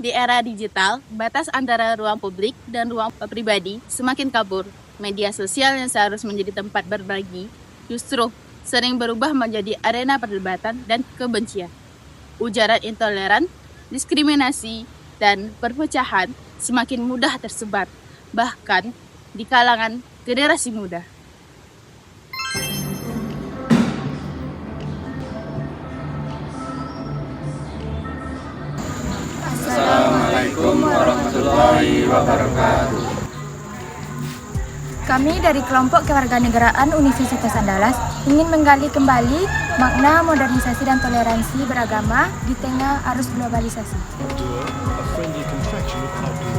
Di era digital, batas antara ruang publik dan ruang pribadi semakin kabur. Media sosial yang seharusnya menjadi tempat berbagi, justru sering berubah menjadi arena perdebatan dan kebencian. Ujaran intoleran, diskriminasi, dan perpecahan semakin mudah tersebar, bahkan di kalangan generasi muda. Assalamualaikum warahmatullahi wabarakatuh. Kami dari kelompok kewarganegaraan Universitas Andalas ingin menggali kembali makna modernisasi dan toleransi beragama di tengah arus globalisasi.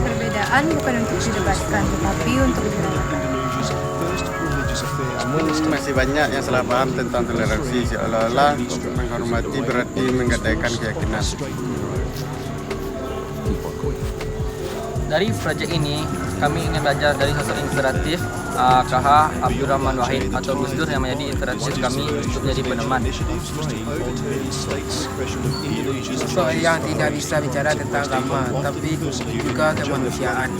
Perbedaan bukan untuk didebatkan, tetapi untuk dirayakan. Namun masih banyak yang salah paham tentang toleransi, seolah-olah menghormati berarti menggadaikan keyakinan. Dari proyek ini, kami ingin belajar dari sosok inspiratif KH Abdurrahman Wahid atau Gus Dur yang menjadi inspiratif kami untuk menjadi peneman. Sosok yang tidak bisa bicara tentang agama, tapi juga kemanusiaan.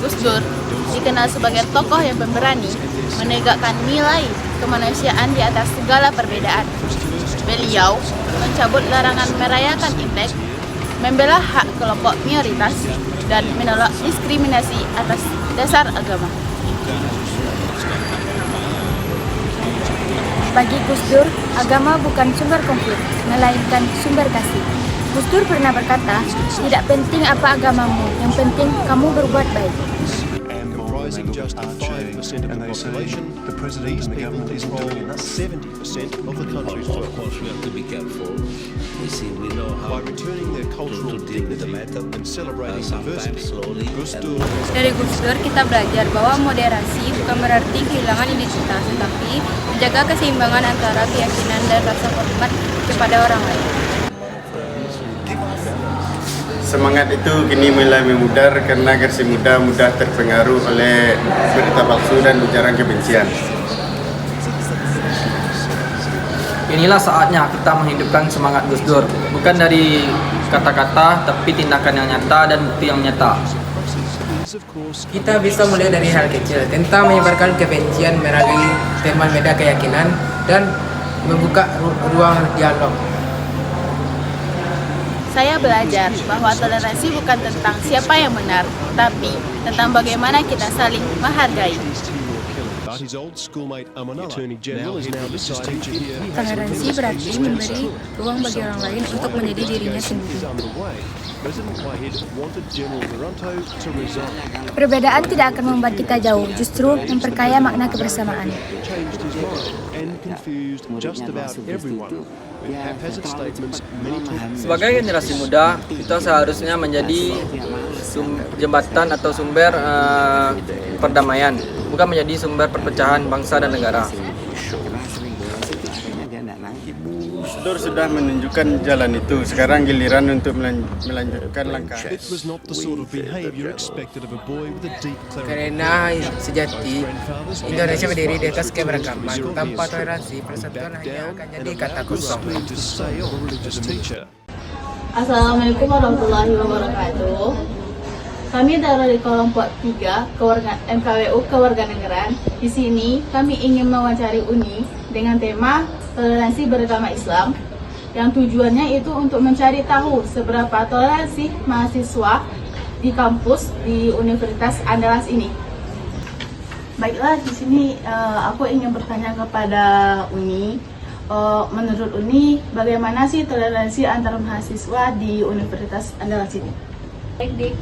Gus Dur dikenal sebagai tokoh yang pemberani, menegakkan nilai kemanusiaan di atas segala perbedaan. Beliau mencabut larangan merayakan Imlek, membela hak kelompok minoritas, dan menolak diskriminasi atas dasar agama. Bagi Gus Dur, agama bukan sumber konflik, melainkan sumber kasih. Gus Dur pernah berkata, tidak penting apa agamamu, yang penting kamu berbuat baik. Comprising just 5% of the population, these people control 70% of the country's Of course, we have to be careful. You see, we know how By returning their cultural to deal with the dignity matter. and celebrating Sometimes diversity, slowly Gus and Dur Dari Gus Dur kita belajar bahwa moderasi bukan berarti kehilangan identitas, tetapi menjaga keseimbangan antara keyakinan dan rasa hormat kepada orang lain. Semangat itu kini mulai memudar karena generasi muda mudah terpengaruh oleh berita palsu dan ujaran kebencian. Inilah saatnya kita menghidupkan semangat Gus Dur, bukan dari kata-kata, tapi tindakan yang nyata dan bukti yang nyata. Kita bisa mulai dari hal kecil tentang menyebarkan kebencian melalui teman beda keyakinan dan membuka ruang dialog. Saya belajar bahwa toleransi bukan tentang siapa yang benar, tapi tentang bagaimana kita saling menghargai. but his old schoolmate Amanullah, Attorney General, is now deciding to hear Toleransi berarti memberi ruang bagi orang lain untuk menjadi dirinya sendiri. President Wahid wanted General Wiranto to resign. Perbedaan tidak akan membuat kita jauh, justru memperkaya makna kebersamaan. Changed his mind and confused just about everyone with haphazard statements many times. Sebagai generasi muda, kita seharusnya menjadi jembatan atau sumber perdamaian, bukan menjadi sumber perpecahan bangsa dan negara. Gus Dur sudah menunjukkan jalan itu, sekarang giliran untuk melanjutkan langkah. It was not the sort of behaviour expected of a boy with a deep clerical Karena sejati Indonesia berdiri di atas keberagaman. Tanpa toleransi, persatuan hanya akan jadi kata kosong. to stay on a religious teacher. Assalamualaikum warahmatullahi wabarakatuh. Kami dari kelompok 3 MKWU Kewarganegaraan. Di sini kami ingin mewawancari Uni dengan tema toleransi beragama Islam, yang tujuannya itu untuk mencari tahu seberapa toleransi mahasiswa di kampus di Universitas Andalas ini. Baiklah, di sini aku ingin bertanya kepada Uni. Menurut Uni, bagaimana sih toleransi antar mahasiswa di Universitas Andalas ini? Baik, Dik.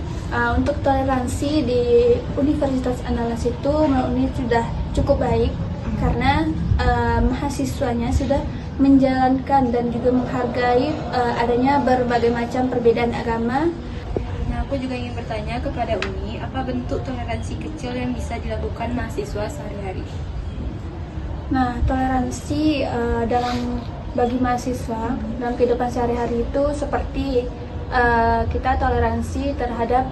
Untuk toleransi di Universitas Andalas itu menurut Uni sudah cukup baik karena mahasiswanya sudah menjalankan dan juga menghargai adanya berbagai macam perbedaan agama. Nah, aku juga ingin bertanya kepada Uni, apa bentuk toleransi kecil yang bisa dilakukan mahasiswa sehari-hari? Nah, toleransi bagi mahasiswa dalam kehidupan sehari-hari itu seperti kita toleransi terhadap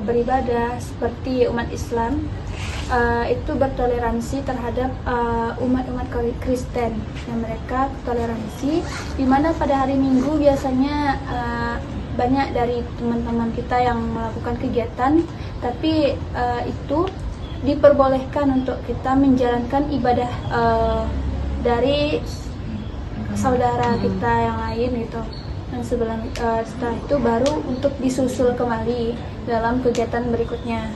beribadah seperti umat Islam itu bertoleransi terhadap umat-umat Kristen, yang mereka toleransi, di mana pada hari Minggu biasanya banyak dari teman-teman kita yang melakukan kegiatan, tapi itu diperbolehkan untuk kita menjalankan ibadah dari saudara kita yang lain gitu. Dan setelah itu baru untuk disusul kembali dalam kegiatan berikutnya.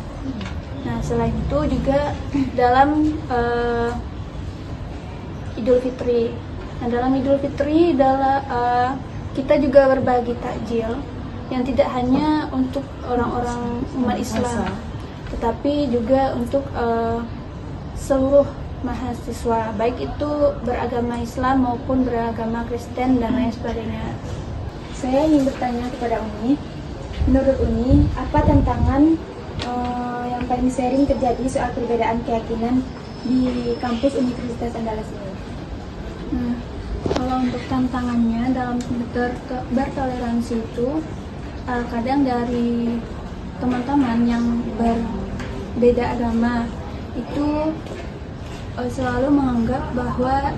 Nah, selain itu juga dalam Idul Fitri. Nah, dalam Idul Fitri kita juga berbagi takjil yang tidak hanya untuk orang-orang umat Islam, tetapi juga untuk seluruh mahasiswa, baik itu beragama Islam maupun beragama Kristen dan lain sebagainya. Saya ingin bertanya kepada Uni, menurut Uni, apa tantangan yang paling sering terjadi soal perbedaan keyakinan di kampus Universitas Andalas ini? Kalau untuk tantangannya dalam bertoleransi itu, kadang dari teman-teman yang berbeda agama itu selalu menganggap bahwa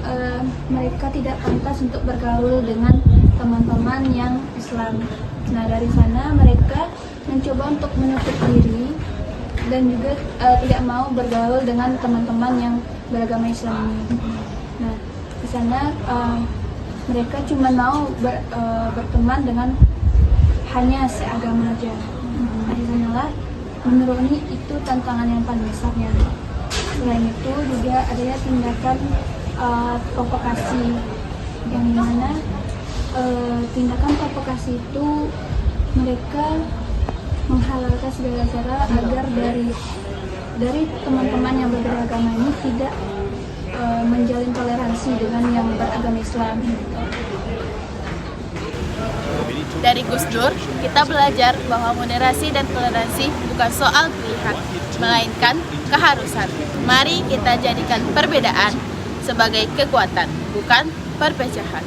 mereka tidak pantas untuk bergaul dengan teman-teman yang Islam. Nah, dari sana mereka mencoba untuk menutup diri dan juga tidak mau bergaul dengan teman-teman yang beragama Islam ini. Nah, di sana mereka cuma mau berteman dengan hanya seagama aja. Nah, di sanalah menurut ini itu tantangan yang paling besarnya. Selain itu juga adanya tindakan provokasi, yang dimana tindakan provokasi itu mereka menghalalkan segala cara agar dari teman-teman yang berbeda agama ini tidak menjalin toleransi dengan yang beragama Islam. Dari Gus Dur, kita belajar bahwa moderasi dan toleransi bukan soal pilihan, melainkan keharusan. Mari kita jadikan perbedaan sebagai kekuatan, bukan perpecahan.